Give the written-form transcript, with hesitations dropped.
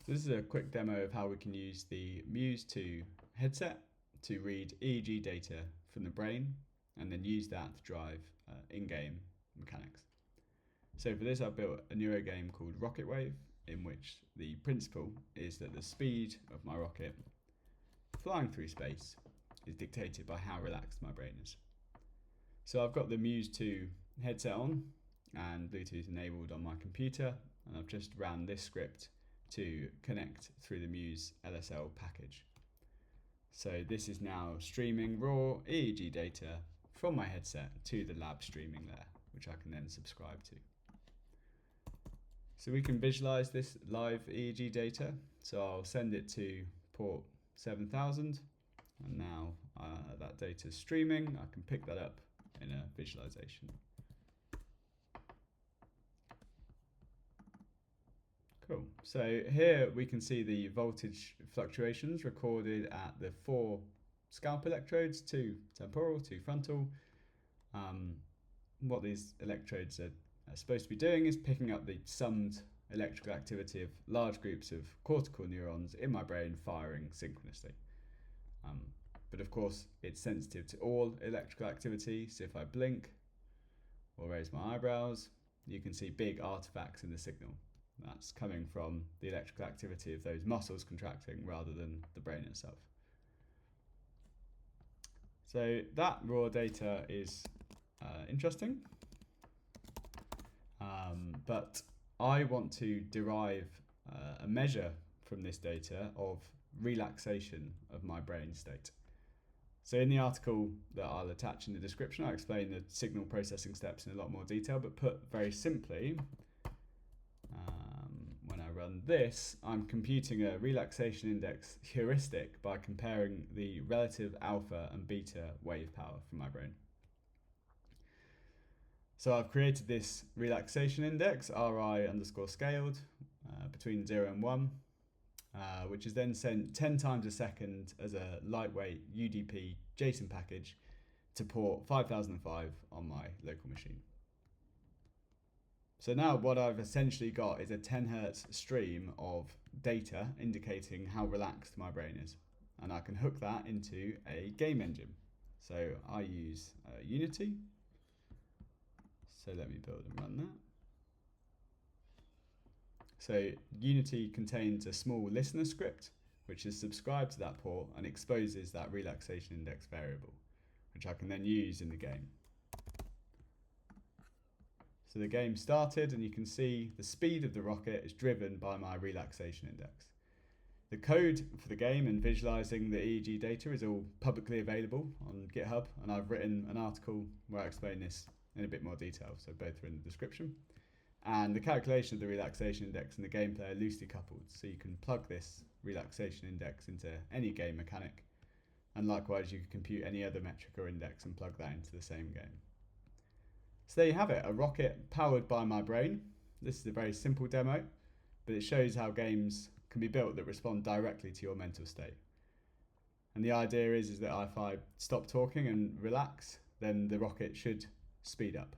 This is a quick demo of how we can use the Muse 2 headset to read EEG data from the brain and then use that to drive in-game mechanics. So for this I've built a neuro game called RocketWave, in which the principle is that the speed of my rocket flying through space is dictated by how relaxed my brain is. So I've got the Muse 2 headset on and Bluetooth enabled on my computer, and I've just ran this script to connect through the Muse LSL package. So this is now streaming raw EEG data from my headset to the lab streaming layer, which I can then subscribe to. So we can visualize this live EEG data. So I'll send it to port 7000, and now that data is streaming. I can pick that up in a visualization. Cool. So here we can see the voltage fluctuations recorded at the 4 scalp electrodes, 2 temporal, 2 frontal. What these electrodes are supposed to be doing is picking up the summed electrical activity of large groups of cortical neurons in my brain firing synchronously. But of course, it's sensitive to all electrical activity, so if I blink or raise my eyebrows, you can see big artifacts in the signal. That's coming from the electrical activity of those muscles contracting rather than the brain itself. So that raw data is interesting, but I want to derive a measure from this data of relaxation of my brain state. So in the article that I'll attach in the description, I explain the signal processing steps in a lot more detail, but put very simply, when I run this, I'm computing a relaxation index heuristic by comparing the relative alpha and beta wave power from my brain. So I've created this relaxation index, RI_scaled, between 0 and 1, which is then sent 10 times a second as a lightweight UDP JSON package to port 5005 on my local machine. So now what I've essentially got is a 10 Hz stream of data indicating how relaxed my brain is. And I can hook that into a game engine. So I use Unity. So let me build and run that. So Unity contains a small listener script, which is subscribed to that port and exposes that relaxation index variable, which I can then use in the game. So the game started, and you can see the speed of the rocket is driven by my relaxation index. The code for the game and visualizing the EEG data is all publicly available on GitHub, and I've written an article where I explain this in a bit more detail, so both are in the description. And the calculation of the relaxation index and the gameplay are loosely coupled, so you can plug this relaxation index into any game mechanic, and likewise you can compute any other metric or index and plug that into the same game. So there you have it, a rocket powered by my brain. This is a very simple demo, but it shows how games can be built that respond directly to your mental state. And the idea is that if I stop talking and relax, then the rocket should speed up.